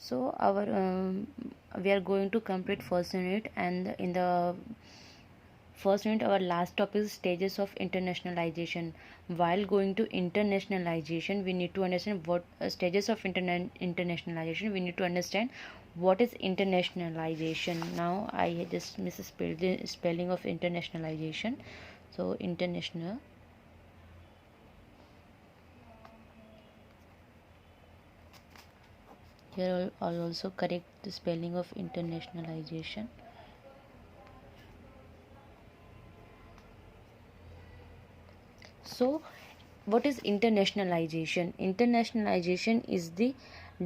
So our we are going to complete first unit, and in the first unit our last topic is stages of internationalization. While going to internationalization, we need to understand what stages of internationalization. We need to understand what is internationalization. Now I just misspelled the spelling of internationalization. So international, here I'll also correct the spelling of internationalization. So what is internationalization? Internationalization is the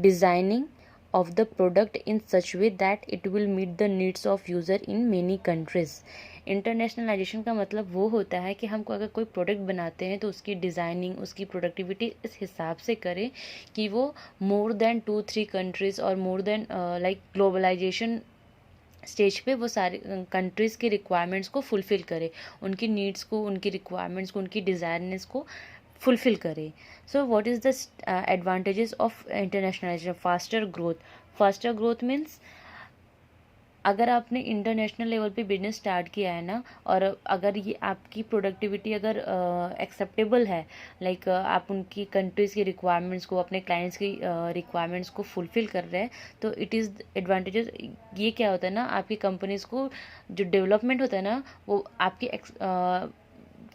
designing of the product in such way that it will meet the needs of user in many countries. Internationalisation का मतलब वो होता है कि हम अगर कोई product बनाते हैं तो उसकी डिज़ाइनिंग, उसकी प्रोडक्टिविटी इस हिसाब से करें कि वो मोर देन 2-3 कंट्रीज़ और more than like globalization stage पे वो सारे कंट्रीज़ की रिक्वायरमेंट्स को फुलफ़िल करे, उनकी नीड्स को, उनकी रिक्वायरमेंट्स को, उनकी डिज़ायरनेस को फुलफ़िल करे. So what is the advantages of internationalisation? Faster growth means अगर आपने इंटरनेशनल लेवल पे बिजनेस स्टार्ट किया है ना, और अगर ये आपकी प्रोडक्टिविटी अगर एक्सेप्टेबल है, लाइक आप उनकी कंट्रीज़ की रिक्वायरमेंट्स को, अपने क्लाइंट्स की रिक्वायरमेंट्स को फुलफ़िल कर रहे हैं, तो इट इज़ एडवांटेजेस. ये क्या होता है ना, आपकी कंपनीज़ को जो डेवलपमेंट होता है ना, वो आपकी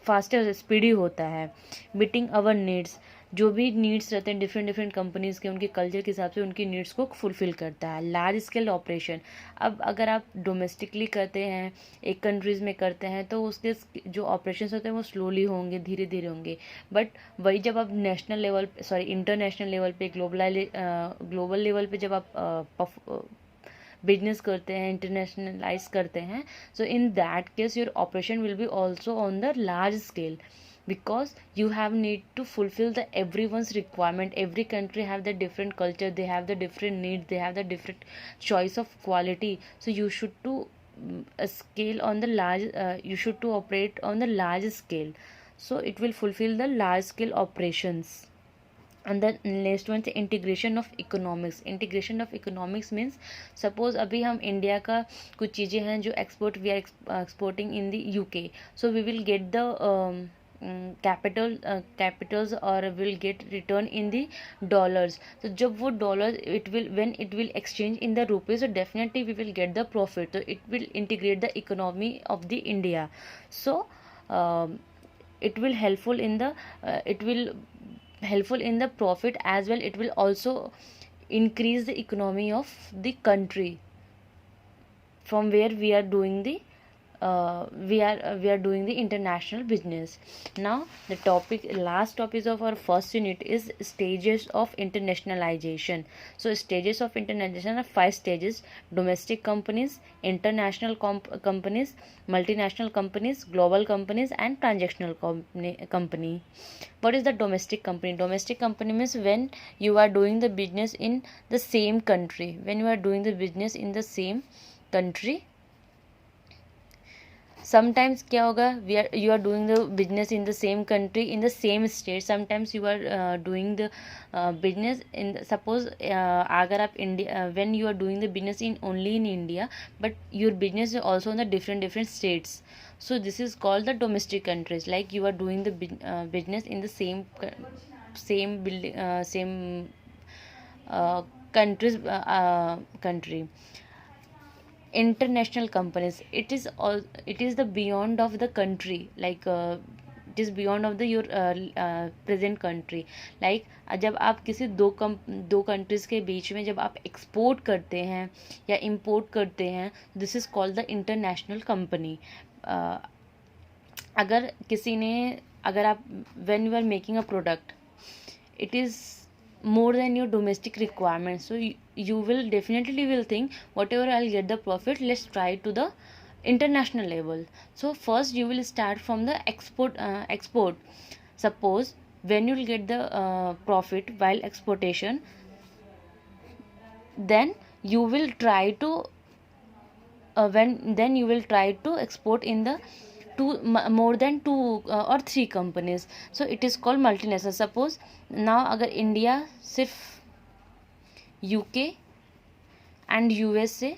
फास्टर स्पीडी होता है. मीटिंग आवर नीड्स, जो भी नीड्स रहते हैं डिफरेंट डिफरेंट कंपनीज़ के, उनके कल्चर के हिसाब से उनकी नीड्स को फुलफ़िल करता है. लार्ज स्केल ऑपरेशन, अब अगर आप डोमेस्टिकली करते हैं, एक कंट्रीज़ में करते हैं, तो उसके जो ऑपरेशंस होते हैं वो स्लोली होंगे, धीरे धीरे होंगे. बट वही जब आप national level, sorry international level पे, ग्लोबल लेवल पे जब आप बिजनेस करते हैं, इंटरनेशनलाइज करते हैं, so in that case your operation will be also on the large scale, because you have need to fulfill the everyone's requirement. Every country have the different culture, they have the different needs, they have the different choice of quality. So you should to scale on the large, you should to operate on the large scale, so it will fulfill the large scale operations. And the next one is integration of economics. Integration of economics means suppose अभी हम India का कुछ चीज़ें हैं जो export, we are exporting in the UK, so we will get the capitals और will get return in the dollars. तो जब वो dollar it will when it will exchange in the rupees, so definitely we will get the profit. So it will integrate the economy of the India. So it will helpful in the it will helpful in the profit as well. It will also increase the economy of the country from where we are doing the we are doing the international business. Now the last topic of our first unit is stages of internationalization. So stages of internationalization are 5 stages: domestic companies, international companies, multinational companies, global companies, and transactional company. What is the domestic company? Domestic company means when you are doing the business in the same country. When you are doing the business in the same country, sometimes क्या होगा, you are doing the business in the same country, in the same state. Sometimes you are doing the business in suppose अगर आप India, when you are doing the business in only in India, but your business is also in the different states, so this is called the domestic countries. Like you are doing the business in the same building, same country. International companies, it is the beyond of the country, like it is beyond of the your present country. Like जब आप किसी दो countries के बीच में जब आप export करते हैं या इंपोर्ट करते हैं, this is called the international company. अगर किसी ने, अगर आप when you are making a product, it is more than your domestic requirements, so you will definitely will think whatever I'll get the profit, let's try to the international level. So first you will start from the export. Suppose when you'll get the profit while exportation, then you will try to then you will try to export in the more than 2 or 3 companies, so it is called multinational. Suppose now अगर India सिर्फ UK and US से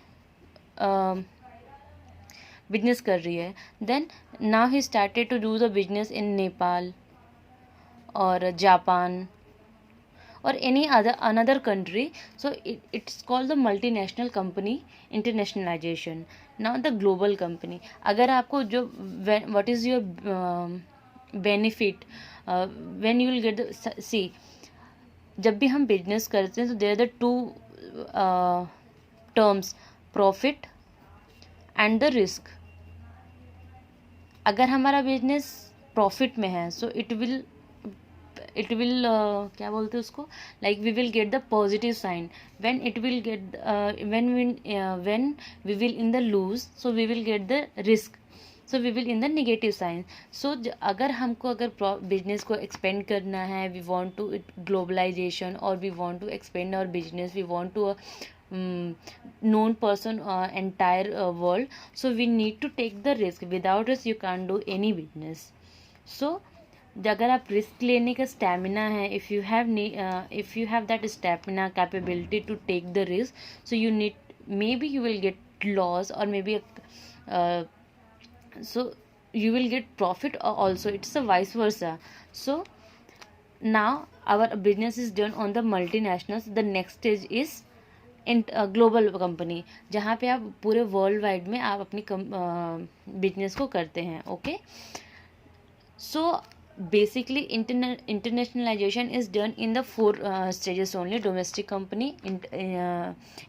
business कर रही है. Then now he started to do the business in Nepal और Japan or any other another country. So it's called the multinational company internationalization. Now the global company, अगर आपको जो what is your benefit when you will get the see, जब भी हम business करते हैं तो there the two terms, profit and the risk. अगर हमारा बिजनेस प्रॉफिट में है सो it will क्या बोलते हैं उसको, like we will get the positive sign. When it will get when we will in the lose, so we will get the risk, so we will in the negative sign. So अगर हमको अगर business को expand करना है, we want to globalization or we want to expand our business, we want to known person entire world, so we need to take the risk. Without risk you can't do any business. So अगर आप risk लेने का stamina है, if you have that stamina capability to take the risk, so you need, maybe you will get loss और maybe so you will get profit also. It's a vice versa. So now our business is done on the multinationals. The next stage is in global company, जहाँ पे आप पूरे world wide में आप अपनी business को करते हैं. Okay, so basically internationalization is done in the four stages only: domestic company,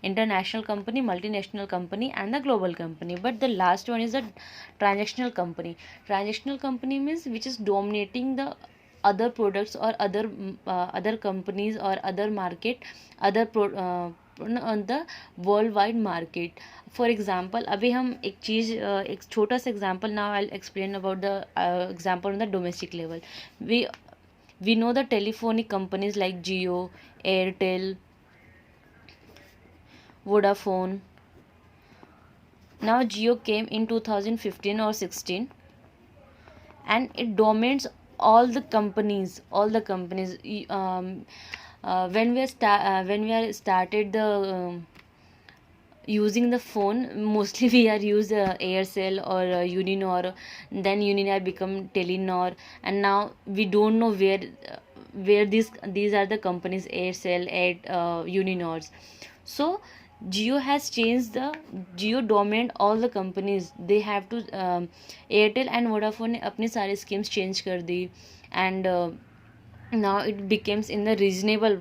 international company, multinational company and the global company. But the last one is the transactional company. Transactional company means which is dominating the other products or other companies or other market, on the world wide market. For example अभी हम एक चीज़, एक छोटा सा example, now I explain about the example on the domestic level. We know the telephonic companies like Jio, Airtel, Vodafone. Now Jio came in 2015 or 16 and it dominates all the companies. When we are started the using the phone, mostly we are use Aircel or Uninor, then Uninor become Telenor, and now we don't know where these are the companies, Aircel at Uninors. So Jio has changed Jio dominate all the companies. They have to Airtel and Vodafone ने अपने सारे schemes change कर दी, and now it becomes in the reasonable.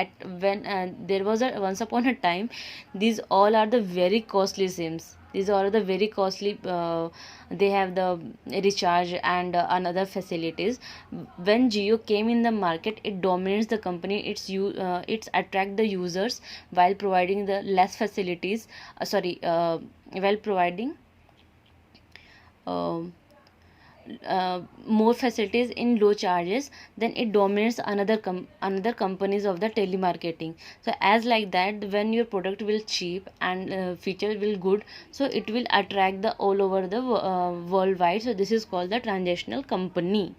At when there was once upon a time, these all are the very costly sims. These are the very costly, they have the recharge and another facilities. When Jio came in the market, it dominates the company. It's attract the users while providing the less facilities, while providing more facilities in low charges. Then it dominates another companies of the telemarketing. So as like that, when your product will cheap and feature will good, so it will attract the all over the worldwide. So this is called the transactional company.